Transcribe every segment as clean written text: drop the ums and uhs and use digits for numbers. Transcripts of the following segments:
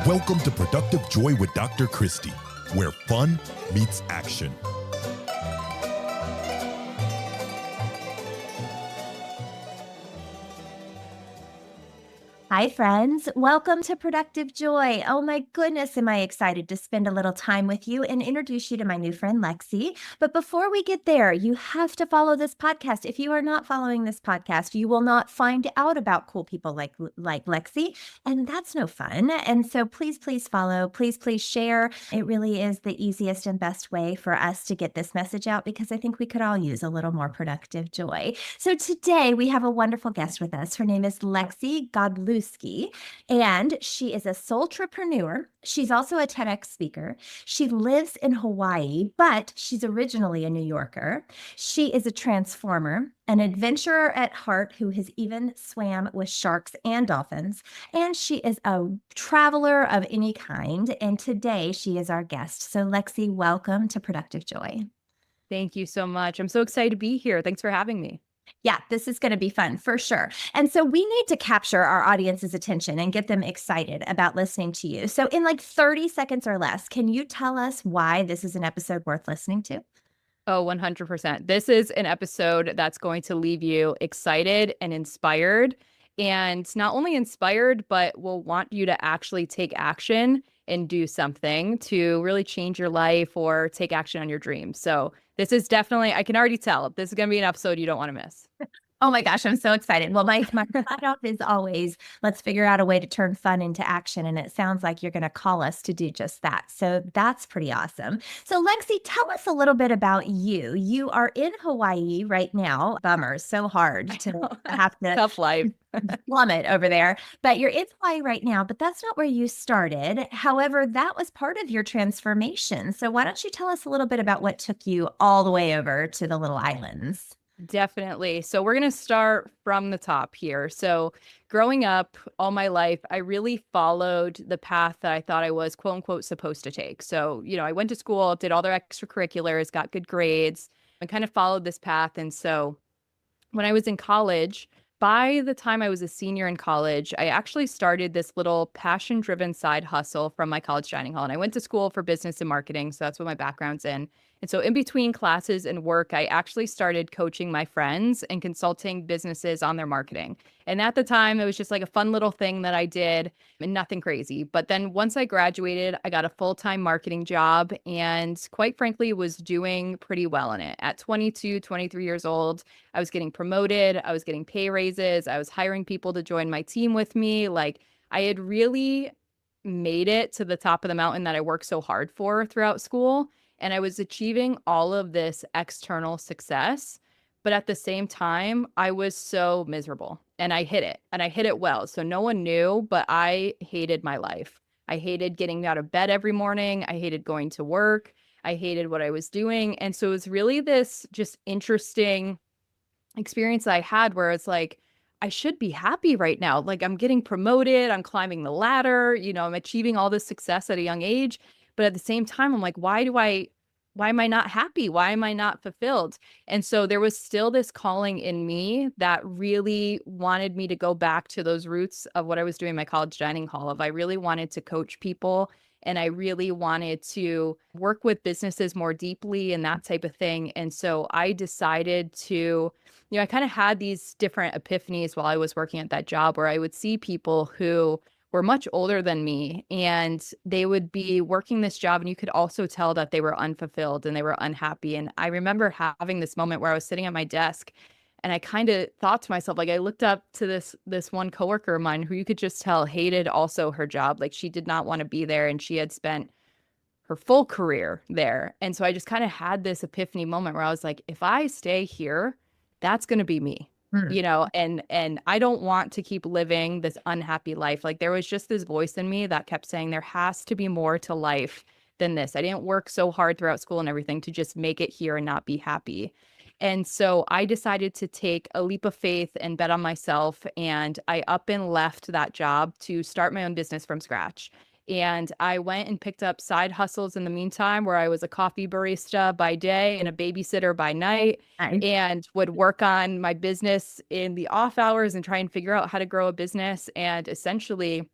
Welcome to Productive Joy with Dr. Christie, where fun meets action. Hi, friends. Welcome to Productive Joy. Oh my goodness, am I excited to spend a little time with you and introduce you to my new friend, Lexi. But before we get there, you have to follow this podcast. If you are not following this podcast, you will not find out about cool people like Lexi, and that's no fun. And so please follow. Please share. It really is the easiest and best way for us to get this message out because I think we could all use a little more productive joy. So today we have a wonderful guest with us. Her name is Lexi Godlewski. And she is a soultrepreneur. She's also a TEDx speaker. She lives in Hawaii, but she's originally a New Yorker. She is a transformer, an adventurer at heart who has even swam with sharks and dolphins. And she is a traveler of any kind. And today she is our guest. So Lexi, welcome to Productive Joy. Thank you so much. I'm so excited to be here. Thanks for having me. Yeah, this is going to be fun for sure. And so we need to capture our audience's attention and get them excited about listening to you. So in like 30 seconds or less, can you tell us why this is an episode worth listening to? Oh, 100%. This is an episode that's going to leave you excited and inspired. And not only inspired, but will want you to actually take action and do something to really change your life or take action on your dreams. So this is definitely, I can already tell, this is going to be an episode you don't want to miss. Oh my gosh, I'm so excited. Well, my cutoff is always, let's figure out a way to turn fun into action. And it sounds like you're going to call us to do just that. So that's pretty awesome. So Lexi, tell us a little bit about you. You are in Hawaii right now. Bummer, so hard to have to tough life. plummet over there. But you're in Hawaii right now, but that's not where you started. However, that was part of your transformation. So why don't you tell us a little bit about what took you all the way over to the little islands? Definitely. So we're going to start from the top here. So growing up all my life, I really followed the path that I thought I was quote unquote supposed to take. So, I went to school, did all their extracurriculars, got good grades, and kind of followed this path. And so when I was in college, by the time I was a senior in college, I actually started this little passion-driven side hustle from my college dining hall. And I went to school for business and marketing, so that's what my background's in. And so in between classes and work, I actually started coaching my friends and consulting businesses on their marketing. And at the time, it was just like a fun little thing that I did and nothing crazy. But then once I graduated, I got a full-time marketing job and quite frankly, was doing pretty well in it. At 22, 23 years old, I was getting promoted. I was getting pay raises. I was hiring people to join my team with me. Like I had really made it to the top of the mountain that I worked so hard for throughout school. And I was achieving all of this external success. But at the same time, I was so miserable and I hit it well. So no one knew, but I hated my life. I hated getting out of bed every morning. I hated going to work. I hated what I was doing. And so it was really this just interesting experience that I had where it's like, I should be happy right now. Like I'm getting promoted, I'm climbing the ladder, I'm achieving all this success at a young age. But at the same time, I'm like, why am I not happy? Why am I not fulfilled? And so there was still this calling in me that really wanted me to go back to those roots of what I was doing in my college dining hall of. I really wanted to coach people and I really wanted to work with businesses more deeply and that type of thing. And so I decided to, I kind of had these different epiphanies while I was working at that job where I would see people who were much older than me and they would be working this job and you could also tell that they were unfulfilled and they were unhappy. And I remember having this moment where I was sitting at my desk and I kind of thought to myself, like I looked up to this one coworker of mine who you could just tell hated also her job. Like she did not want to be there and she had spent her full career there. And so I just kind of had this epiphany moment where I was like, if I stay here, that's going to be me. And I don't want to keep living this unhappy life. Like there was just this voice in me that kept saying there has to be more to life than this. I didn't work so hard throughout school and everything to just make it here and not be happy. And so I decided to take a leap of faith and bet on myself. And I up and left that job to start my own business from scratch. And I went and picked up side hustles in the meantime, where I was a coffee barista by day and a babysitter by night, and would work on my business in the off hours and try and figure out how to grow a business. And essentially,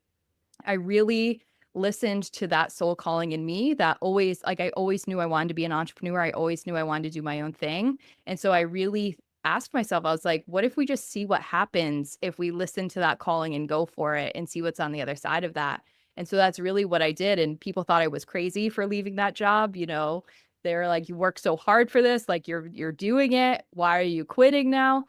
I really listened to that soul calling in me that always, like, I always knew I wanted to be an entrepreneur. I always knew I wanted to do my own thing. And so I really asked myself, I was like, what if we just see what happens if we listen to that calling and go for it and see what's on the other side of that? And so that's really what I did. And people thought I was crazy for leaving that job. They're like, you work so hard for this, like you're doing it. Why are you quitting now?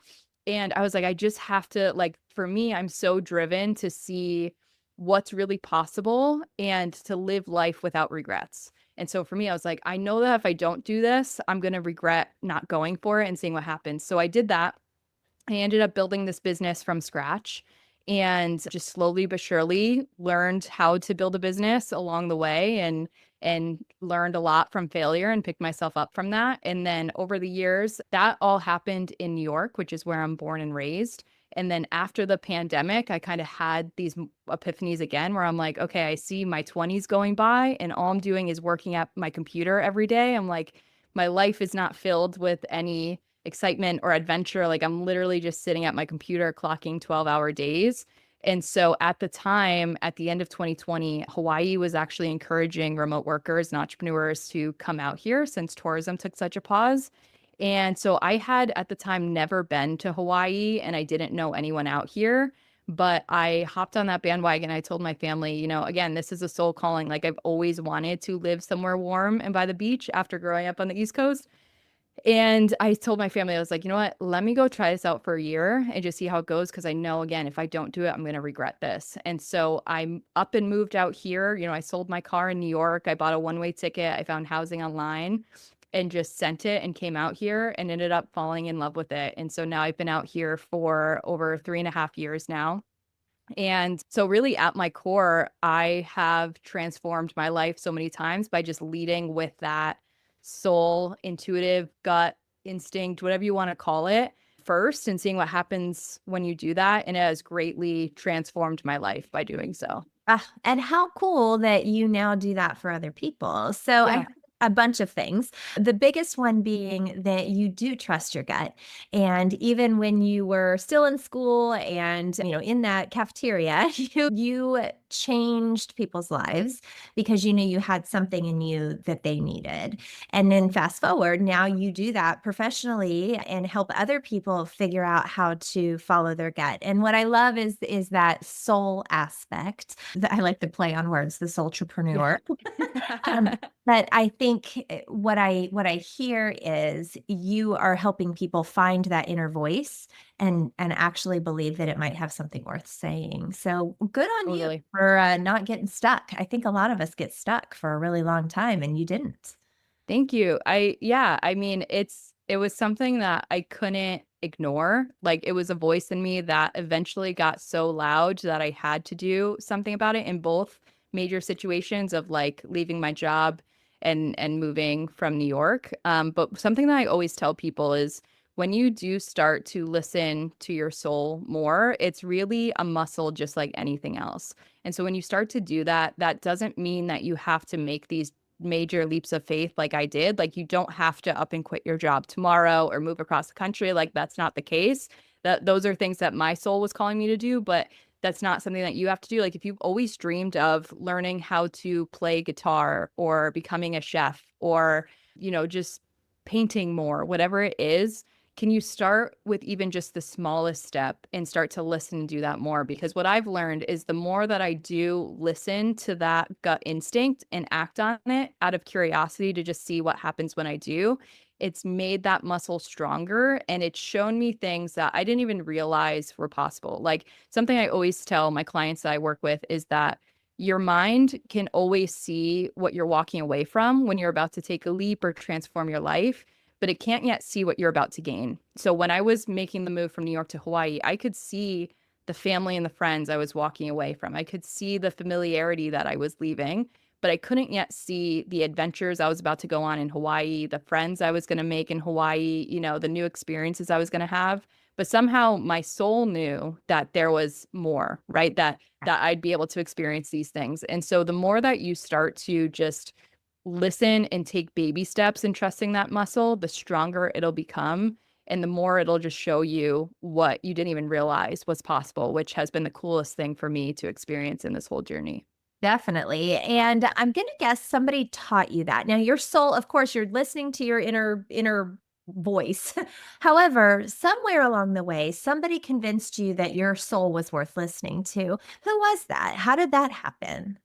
And I was like, I just have to, like, for me, I'm so driven to see what's really possible and to live life without regrets. And so for me, I was like, I know that if I don't do this, I'm going to regret not going for it and seeing what happens. So I did that. I ended up building this business from scratch and just slowly but surely learned how to build a business along the way and learned a lot from failure and picked myself up from that. And then over the years, that all happened in New York, which is where I'm born and raised. And then after the pandemic, I kind of had these epiphanies again where I'm like, okay, I see my 20s going by and all I'm doing is working at my computer every day. I'm like, my life is not filled with any excitement or adventure. Like, I'm literally just sitting at my computer clocking 12-hour days. And so at the time, at the end of 2020, Hawaii was actually encouraging remote workers and entrepreneurs to come out here since tourism took such a pause. And so I had at the time never been to Hawaii and I didn't know anyone out here, but I hopped on that bandwagon. I told my family, again, this is a soul calling. Like, I've always wanted to live somewhere warm and by the beach after growing up on the East Coast. And I told my family, I was like, you know what? Let me go try this out for a year and just see how it goes. Cause I know, again, if I don't do it, I'm going to regret this. And so I'm up and moved out here. I sold my car in New York. I bought a one-way ticket. I found housing online and just sent it and came out here and ended up falling in love with it. And so now I've been out here for over 3.5 years now. And so really at my core, I have transformed my life so many times by just leading with that soul, intuitive, gut instinct, whatever you want to call it, first and seeing what happens when you do that. And it has greatly transformed my life by doing so. And how cool that you now do that for other people. So I Yeah. heard a bunch of things. The biggest one being that you do trust your gut. And even when you were still in school and, in that cafeteria, you changed people's lives because you knew you had something in you that they needed. And then fast forward, now you do that professionally and help other people figure out how to follow their gut. And what I love is that soul aspect. I like the play on words, the soultrepreneur. Yeah. But I think what I hear is you are helping people find that inner voice and actually believe that it might have something worth saying. So good on you Totally. for not getting stuck. I think a lot of us get stuck for a really long time, and you didn't. Thank you. I mean, it was something that I couldn't ignore. Like, it was a voice in me that eventually got so loud that I had to do something about it in both major situations of like leaving my job and moving from New York. But something that I always tell people is when you do start to listen to your soul more, it's really a muscle just like anything else. And so when you start to do that, that doesn't mean that you have to make these major leaps of faith like I did. Like, you don't have to up and quit your job tomorrow or move across the country. Like, that's not the case. Those are things that my soul was calling me to do, but that's not something that you have to do. Like, if you've always dreamed of learning how to play guitar or becoming a chef or, just painting more, whatever it is, can you start with even just the smallest step and start to listen and do that more? Because what I've learned is the more that I do listen to that gut instinct and act on it out of curiosity to just see what happens when I do, it's made that muscle stronger and it's shown me things that I didn't even realize were possible. Like, something I always tell my clients that I work with is that your mind can always see what you're walking away from when you're about to take a leap or transform your life, but it can't yet see what you're about to gain. So when I was making the move from New York to Hawaii, I could see the family and the friends I was walking away from. I could see the familiarity that I was leaving, but I couldn't yet see the adventures I was about to go on in Hawaii, the friends I was going to make in Hawaii, the new experiences I was going to have. But somehow my soul knew that there was more, right? That I'd be able to experience these things. And so the more that you start to just listen and take baby steps in trusting that muscle, the stronger it'll become. And the more it'll just show you what you didn't even realize was possible, which has been the coolest thing for me to experience in this whole journey. Definitely. And I'm going to guess somebody taught you that. Now, your soul, of course, you're listening to your inner voice. However, somewhere along the way, somebody convinced you that your soul was worth listening to. Who was that? How did that happen?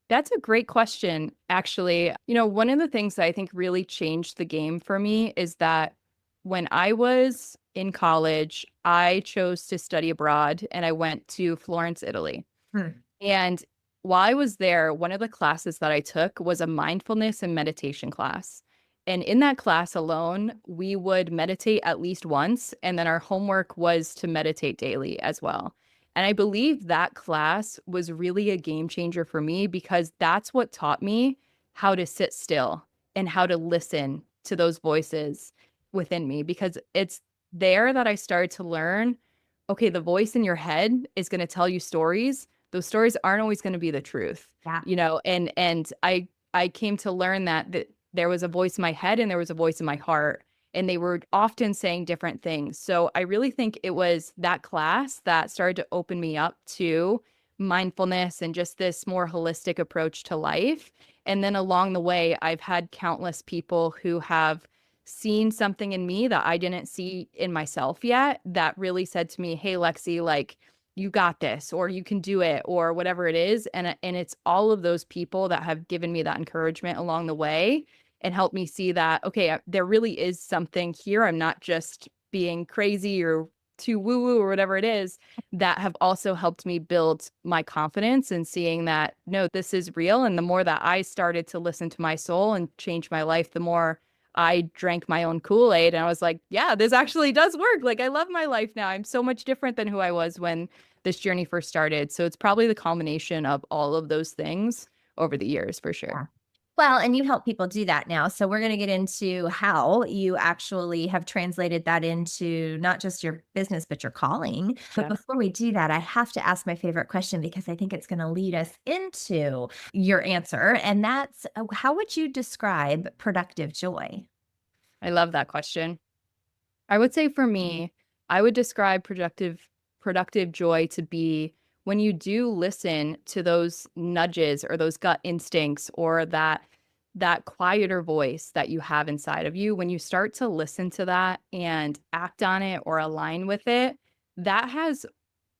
That's a great question, actually. One of the things that I think really changed the game for me is that when I was in college, I chose to study abroad and I went to Florence, Italy. Hmm. And while I was there, one of the classes that I took was a mindfulness and meditation class. And in that class alone, we would meditate at least once, and then our homework was to meditate daily as well. And I believe that class was really a game changer for me because that's what taught me how to sit still and how to listen to those voices within me, because it's there that I started to learn, okay, the voice in your head is going to tell you stories. Those stories aren't always going to be the truth, Yeah. and I came to learn that there was a voice in my head and there was a voice in my heart, and they were often saying different things. So I really think it was that class that started to open me up to mindfulness and just this more holistic approach to life. And then along the way, I've had countless people who have seen something in me that I didn't see in myself yet that really said to me, "Hey, Lexi, like, you got this, or you can do it," or whatever it is. And it's all of those people that have given me that encouragement along the way and helped me see that, okay, there really is something here. I'm not just being crazy or too woo woo or whatever it is, that have also helped me build my confidence and seeing that, no, this is real. And the more that I started to listen to my soul and change my life, the more I drank my own Kool-Aid, and I was like, yeah, this actually does work. Like, I love my life now. I'm so much different than who I was when this journey first started. So it's probably the combination of all of those things over the years, for sure. Yeah. Well, and you help people do that now. So we're going to get into how you actually have translated that into not just your business, but your calling. But Yeah. before we do that, I have to ask my favorite question because I think it's going to lead us into your answer. And that's how would you describe productive joy? I love that question. I would say for me, I would describe productive joy to be when you do listen to those nudges or those gut instincts or that quieter voice that you have inside of you. When you start to listen to that and act on it or align with it, that has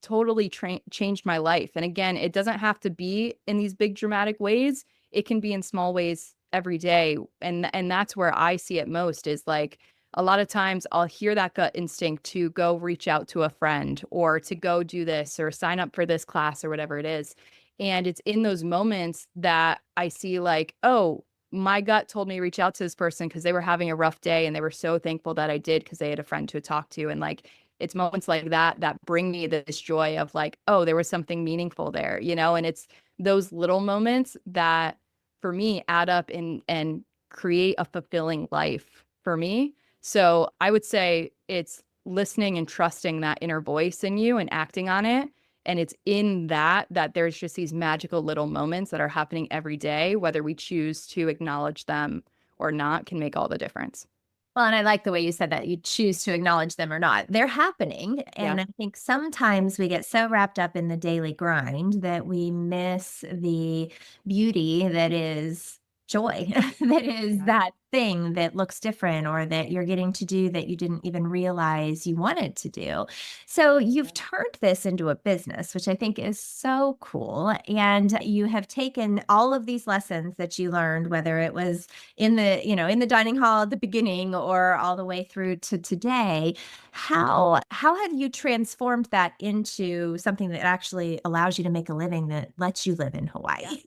totally changed my life. And again, it doesn't have to be in these big dramatic ways. It can be in small ways every day. And that's where I see it most, is like a lot of times I'll hear that gut instinct to go reach out to a friend or to go do this or sign up for this class or whatever it is. And it's in those moments that I see like, oh, my gut told me to reach out to this person because they were having a rough day and they were so thankful that I did because they had a friend to talk to. And like, it's moments like that that bring me this joy of like, oh, there was something meaningful there, and it's those little moments that for me add up and create a fulfilling life for me. So I would say it's listening and trusting that inner voice in you and acting on it. And it's in that there's just these magical little moments that are happening every day, whether we choose to acknowledge them or not, can make all the difference. Well, and I like the way you said that you choose to acknowledge them or not. They're happening. Yeah. And I think sometimes we get so wrapped up in the daily grind that we miss the beauty that is joy, that is Yeah. that thing that looks different or that you're getting to do that you didn't even realize you wanted to do. So you've turned this into a business, which I think is so cool. And you have taken all of these lessons that you learned, whether it was in the dining hall at the beginning or all the way through to today. How have you transformed that into something that actually allows you to make a living that lets you live in Hawaii?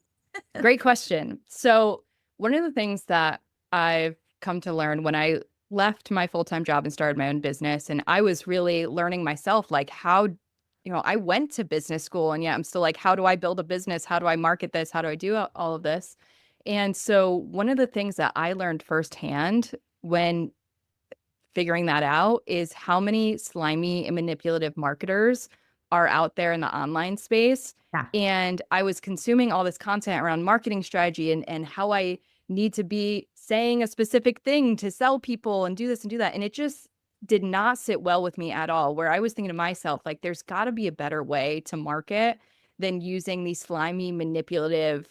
Great question. So, one of the things that I've come to learn when I left my full-time job and started my own business, and I was really learning myself, like how, I went to business school and yet I'm still like, how do I build a business? How do I market this? How do I do all of this? And so, one of the things that I learned firsthand when figuring that out is how many slimy and manipulative marketers are out there in the online space. Yeah. And I was consuming all this content around marketing strategy and how I need to be saying a specific thing to sell people and do this and do that. And it just did not sit well with me at all, where I was thinking to myself, like, there's got to be a better way to market than using these slimy, manipulative,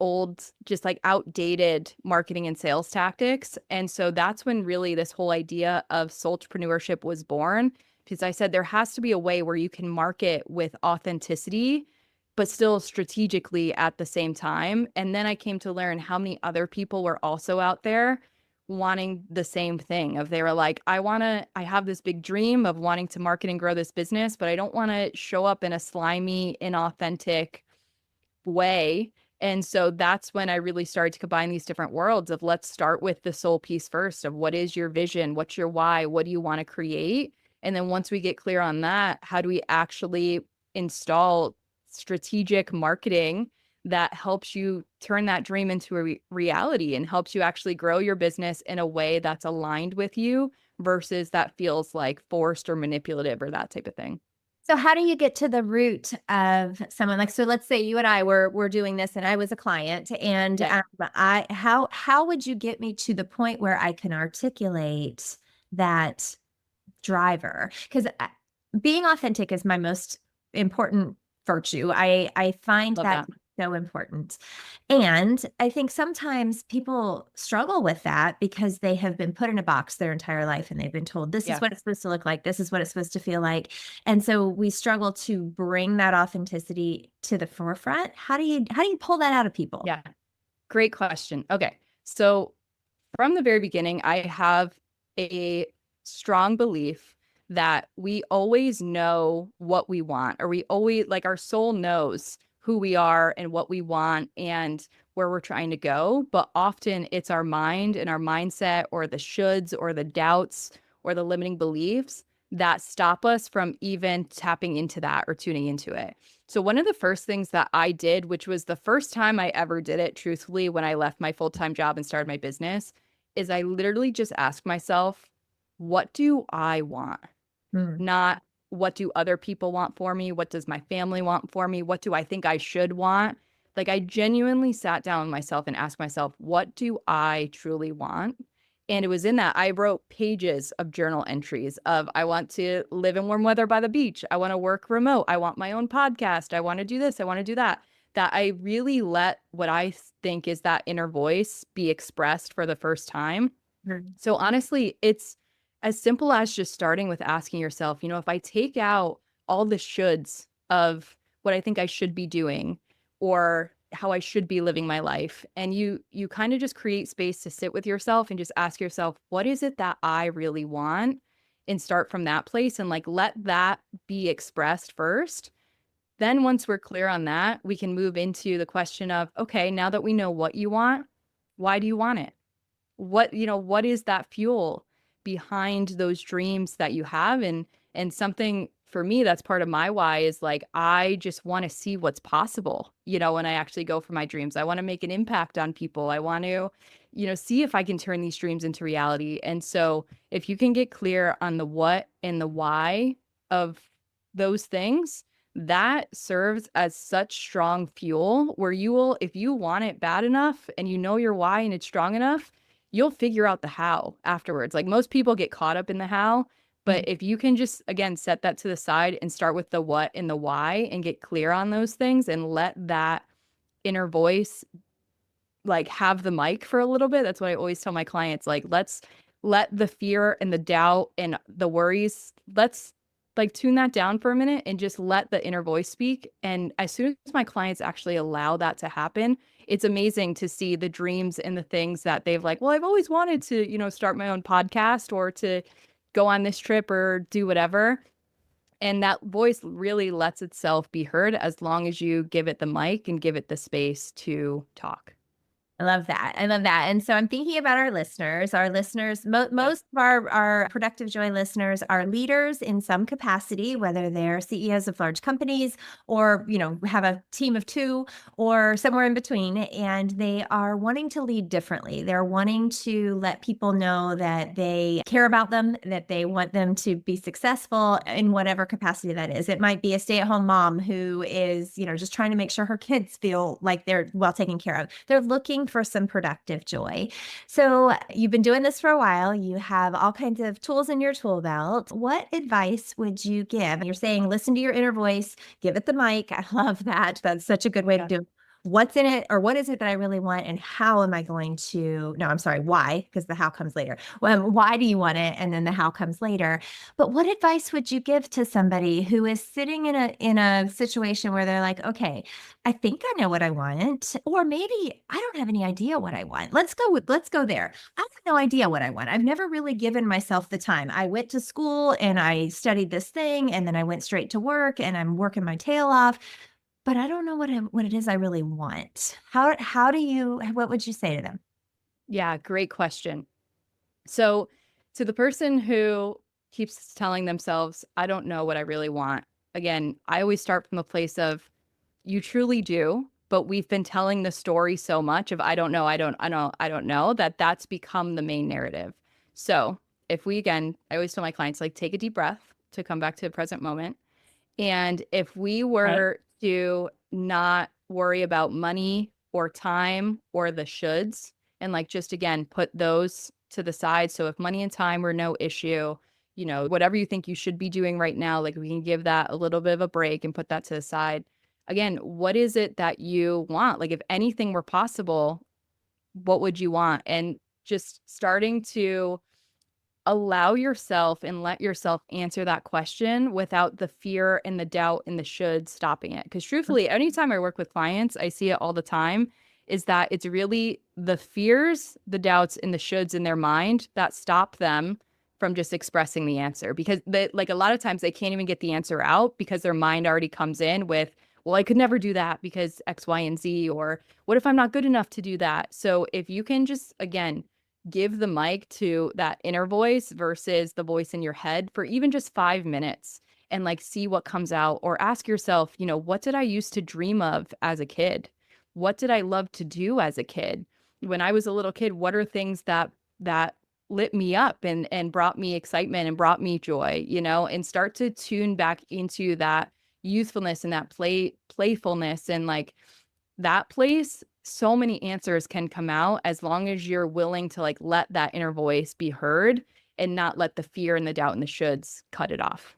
old, just like outdated marketing and sales tactics. And so that's when really this whole idea of soulpreneurship was born, because I said there has to be a way where you can market with authenticity, but still strategically at the same time. And then I came to learn how many other people were also out there wanting the same thing. Of they were like, I have this big dream of wanting to market and grow this business, but I don't want to show up in a slimy, inauthentic way. And so that's when I really started to combine these different worlds of let's start with the soul piece first of what is your vision? What's your why? What do you want to create? And then once we get clear on that, how do we actually install strategic marketing that helps you turn that dream into a reality and helps you actually grow your business in a way that's aligned with you versus that feels like forced or manipulative or that type of thing. So how do you get to the root of someone like, so let's say you and I were doing this and I was a client and Yeah. how would you get me to the point where I can articulate that driver? Because being authentic is my most important virtue. I find Love that that. so important. And I think sometimes people struggle with that because they have been put in a box their entire life and they've been told this is Yeah. what it's supposed to look like. This is what it's supposed to feel like. And so we struggle to bring that authenticity to the forefront. How do you pull that out of people? Yeah. Great question. Okay. So from the very beginning, I have a strong belief that we always know what we want, or we always like our soul knows who we are and what we want and where we're trying to go. But often it's our mind and our mindset or the shoulds or the doubts or the limiting beliefs that stop us from even tapping into that or tuning into it. So one of the first things that I did, which was the first time I ever did it, truthfully, when I left my full-time job and started my business, is I literally just asked myself, what do I want? Mm. Not what do other people want for me? What does my family want for me? What do I think I should want? Like I genuinely sat down with myself and asked myself, what do I truly want? And it was in that I wrote pages of journal entries of I want to live in warm weather by the beach. I want to work remote. I want my own podcast. I want to do this. I want to do that. That I really let what I think is that inner voice be expressed for the first time. Mm. So honestly, it's as simple as just starting with asking yourself, if I take out all the shoulds of what I think I should be doing or how I should be living my life, and you kind of just create space to sit with yourself and just ask yourself, what is it that I really want? And start from that place and like let that be expressed first. Then once we're clear on that, we can move into the question of, okay, now that we know what you want, why do you want it? What is that fuel behind those dreams that you have? And something for me that's part of my why is like I just want to see what's possible, when I actually go for my dreams. I want to make an impact on people. I want to, see if I can turn these dreams into reality. And so if you can get clear on the what and the why of those things, that serves as such strong fuel where you will, if you want it bad enough and you know your why and it's strong enough, you'll figure out the how afterwards. Like most people get caught up in the how, but if you can just, again, set that to the side and start with the what and the why and get clear on those things and let that inner voice like have the mic for a little bit. That's what I always tell my clients. Like, let's let the fear and the doubt and the worries, let's like tune that down for a minute and just let the inner voice speak. And as soon as my clients actually allow that to happen, it's amazing to see the dreams and the things that they've like, well, I've always wanted to, start my own podcast or to go on this trip or do whatever. And that voice really lets itself be heard as long as you give it the mic and give it the space to talk. I love that. I love that. And so I'm thinking about our listeners. Our listeners, most of our Productive Joy listeners are leaders in some capacity, whether they're CEOs of large companies or, have a team of 2 or somewhere in between. And they are wanting to lead differently. They're wanting to let people know that they care about them, that they want them to be successful in whatever capacity that is. It might be a stay-at-home mom who is, just trying to make sure her kids feel like they're well taken care of. They're looking for some productive joy. So you've been doing this for a while. You have all kinds of tools in your tool belt. What advice would you give? You're saying, listen to your inner voice, give it the mic. I love that. That's such a good way to do it. What's in it, or what is it that I really want, and how am I going to, no, I'm sorry, why, because the how comes later. Well, why do you want it? And then the how comes later. But what advice would you give to somebody who is sitting in a situation where they're like, okay, I think I know what I want, or maybe I don't have any idea what I want. Let's go there. I have no idea what I want. I've never really given myself the time. I went to school and I studied this thing, and then I went straight to work and I'm working my tail off, but I don't know what it is I really want. What would you say to them? Yeah, great question. So to the person who keeps telling themselves, I don't know what I really want. Again, I always start from the place of you truly do, but we've been telling the story so much of I don't know, I don't know, that that's become the main narrative. So if we, again, I always tell my clients, like, take a deep breath to come back to the present moment. And if we were to not worry about money or time or the shoulds, and like just again, put those to the side. So if money and time were no issue, you know, whatever you think you should be doing right now, like we can give that a little bit of a break and put that to the side. Again, what is it that you want? Like if anything were possible, what would you want? And just starting to allow yourself and let yourself answer that question without the fear and the doubt and the should stopping it. Because truthfully, anytime I work with clients, I see it all the time, is that it's really the fears, the doubts, and the shoulds in their mind that stop them from just expressing the answer. Because like a lot of times they can't even get the answer out because their mind already comes in with, well, I could never do that because X, Y, and Z, or what if I'm not good enough to do that? So if you can just, again, give the mic to that inner voice versus the voice in your head for even just 5 minutes and like see what comes out, or ask yourself, you know, what did I used to dream of as a kid? What did I love to do as a kid? When I was a little kid, what are things that lit me up and brought me excitement and brought me joy, you know, and start to tune back into that youthfulness and that playfulness and like that place. So many answers can come out as long as you're willing to like let that inner voice be heard and not let the fear and the doubt and the shoulds cut it off.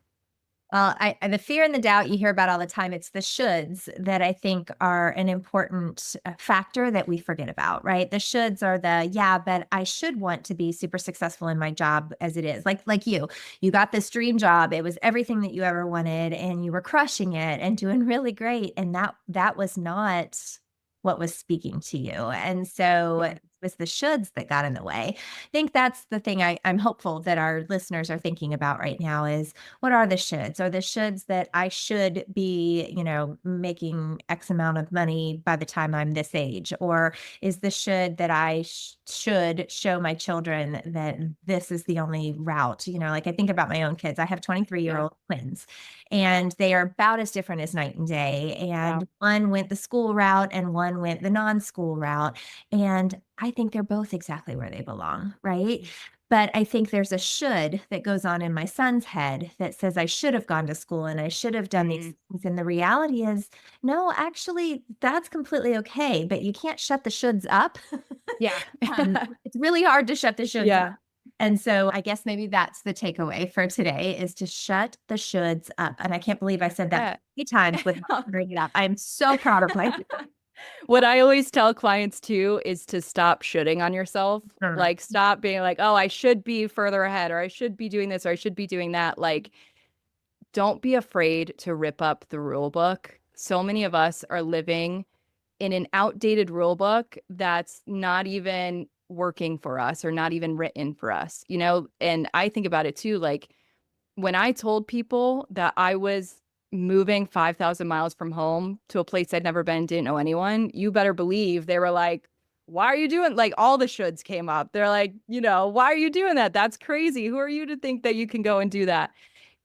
Well, the fear and the doubt you hear about all the time, it's the shoulds that I think are an important factor that we forget about, right? The shoulds are yeah, but I should want to be super successful in my job as it is. Like you got this dream job. It was everything that you ever wanted and you were crushing it and doing really great. And that was not what was speaking to you. And so it was the shoulds that got in the way. I think that's the thing I'm hopeful that our listeners are thinking about right now is, what are the shoulds? Are the shoulds that I should be, you know, making X amount of money by the time I'm this age? Or is the should that I should show my children that this is the only route? You know, like I think about my own kids. I have 23-year-old twins, and they are about as different as night and day. And one went the school route and one went the non-school route. And I think they're both exactly where they belong, right? But I think there's a should that goes on in my son's head that says I should have gone to school and I should have done these things. And the reality is, no, actually, that's completely okay. But you can't shut the shoulds up. Yeah. It's really hard to shut the shoulds up. And so I guess maybe that's the takeaway for today, is to shut the shoulds up. And I can't believe I said that 3 times without bringing it up. I'm so proud of myself. What I always tell clients too is to stop shoulding on yourself. Like stop being like, oh, I should be further ahead, or I should be doing this, or I should be doing that. Like, don't be afraid to rip up the rule book. So many of us are living in an outdated rule book that's not even working for us or not even written for us, you know? And I think about it too. Like when I told people that I was moving 5,000 miles from home to a place I'd never been, didn't know anyone, you better believe they were like, why are you doing, like, all the shoulds came up. They're like, you know, why are you doing that? That's crazy. Who are you to think that you can go and do that?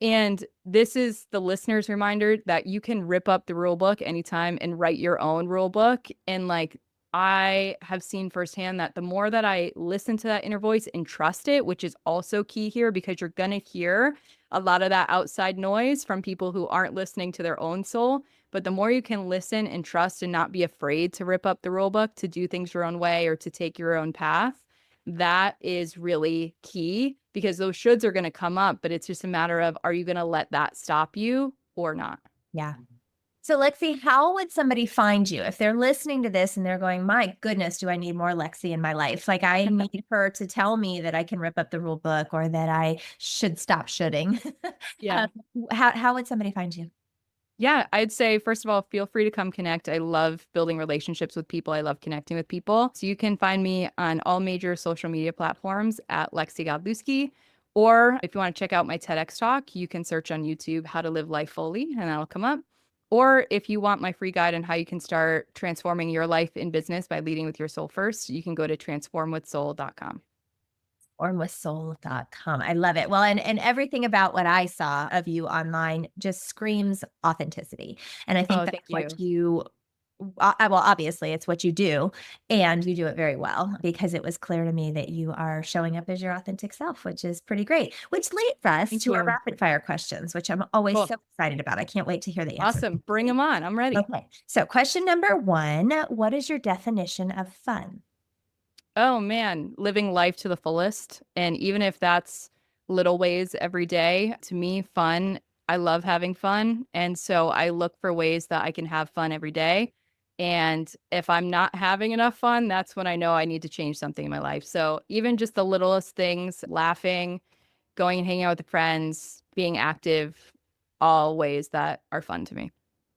And this is the listener's reminder that you can rip up the rule book anytime and write your own rule book and like I have seen firsthand that the more that I listen to that inner voice and trust it, which is also key here because you're going to hear a lot of that outside noise from people who aren't listening to their own soul. But the more you can listen and trust and not be afraid to rip up the rule book, to do things your own way or to take your own path, that is really key because those shoulds are going to come up, but it's just a matter of, are you going to let that stop you or not? Yeah. So, Lexi, how would somebody find you if they're listening to this and they're going, my goodness, do I need more Lexi in my life? Like, I need her to tell me that I can rip up the rule book or that I should stop shoulding. Yeah. How would somebody find you? Yeah, I'd say, first of all, feel free to come connect. I love building relationships with people. I love connecting with people. So you can find me on all major social media platforms at Lexi Godlewski. Or if you want to check out my TEDx talk, you can search on YouTube how to live life fully, and that'll come up. Or if you want my free guide on how you can start transforming your life in business by leading with your soul first, you can go to transformwithsoul.com. Transformwithsoul.com. I love it. Well, and everything about what I saw of you online just screams authenticity. And I think Oh, that's thank you. what you, well, obviously it's what you do, and you do it very well because it was clear to me that you are showing up as your authentic self, which is pretty great, which leads us Thank to our you. rapid fire questions, which I'm always Cool. so excited about. I can't wait to hear the answer. Awesome. Bring them on. I'm ready. Okay. So question number 1, what is your definition of fun? Oh man, living life to the fullest. And even if that's little ways every day, to me, fun, I love having fun. And so I look for ways that I can have fun every day. And if I'm not having enough fun, that's when I know I need to change something in my life. So even just the littlest things, laughing, going and hanging out with friends, being active, all ways that are fun to me.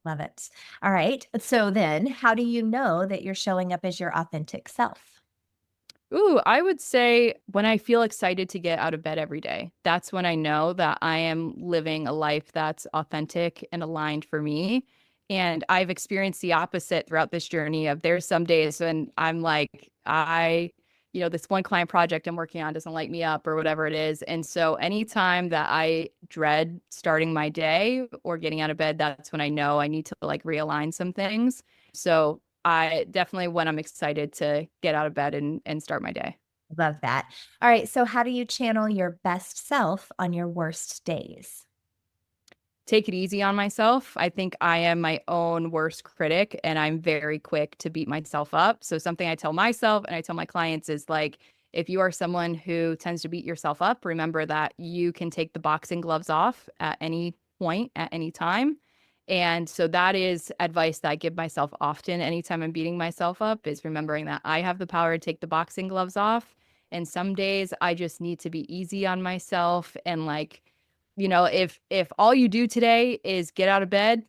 Love it. All right. So then how do you know that you're showing up as your authentic self? Ooh, I would say when I feel excited to get out of bed every day, that's when I know that I am living a life that's authentic and aligned for me. And I've experienced the opposite throughout this journey of there's some days when I'm like, this one client project I'm working on doesn't light me up or whatever it is. And so anytime that I dread starting my day or getting out of bed, that's when I know I need to like realign some things. So I definitely when I'm excited to get out of bed and start my day. Love that. All right. So how do you channel your best self on your worst days? Take it easy on myself. I think I am my own worst critic and I'm very quick to beat myself up. So something I tell myself and I tell my clients is like, if you are someone who tends to beat yourself up, remember that you can take the boxing gloves off at any point, at any time. And so that is advice that I give myself often anytime I'm beating myself up is remembering that I have the power to take the boxing gloves off. And some days I just need to be easy on myself and like, if all you do today is get out of bed,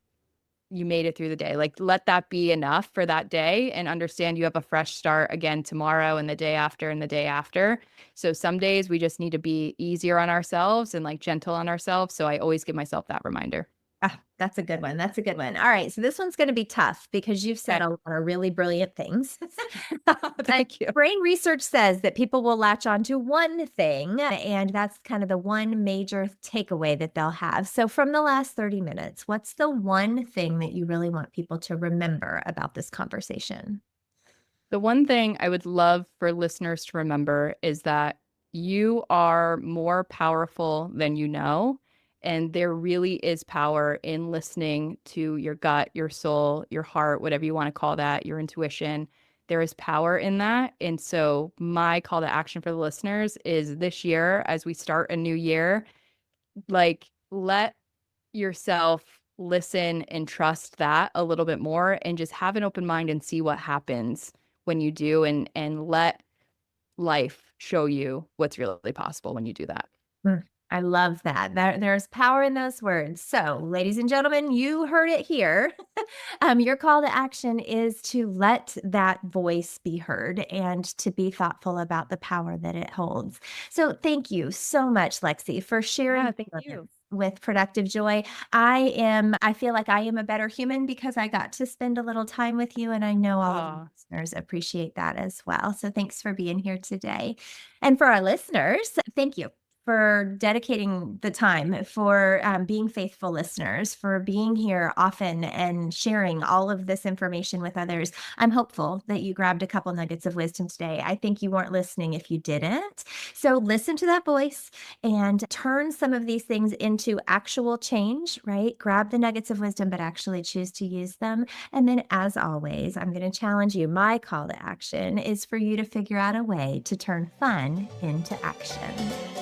you made it through the day. Like let that be enough for that day and understand you have a fresh start again tomorrow and the day after and the day after. So some days we just need to be easier on ourselves and like gentle on ourselves. So I always give myself that reminder. Ah, that's a good one. That's a good one. All right. So this one's going to be tough because you've said Okay. a lot of really brilliant things. Thank you. Brain research says that people will latch on to one thing, and that's kind of the one major takeaway that they'll have. So from the last 30 minutes, what's the one thing that you really want people to remember about this conversation? The one thing I would love for listeners to remember is that you are more powerful than you know. And there really is power in listening to your gut, your soul, your heart, whatever you want to call that, your intuition. There is power in that. And so, my call to action for the listeners is this year, as we start a new year, like let yourself listen and trust that a little bit more and just have an open mind and see what happens when you do and let life show you what's really possible when you do that. Mm, I love that. There's power in those words. So, ladies and gentlemen, you heard it here. Your call to action is to let that voice be heard and to be thoughtful about the power that it holds. So, thank you so much, Lexi, for sharing Yeah, thank your you. with Productive Joy. I feel like I am a better human because I got to spend a little time with you, and I know all of the Aw. listeners appreciate that as well. So, thanks for being here today. And for our listeners, thank you for dedicating the time, for being faithful listeners, for being here often and sharing all of this information with others. I'm hopeful that you grabbed a couple nuggets of wisdom today. I think you weren't listening if you didn't. So listen to that voice and turn some of these things into actual change, right? Grab the nuggets of wisdom, but actually choose to use them. And then, as always, I'm going to challenge you. My call to action is for you to figure out a way to turn fun into action.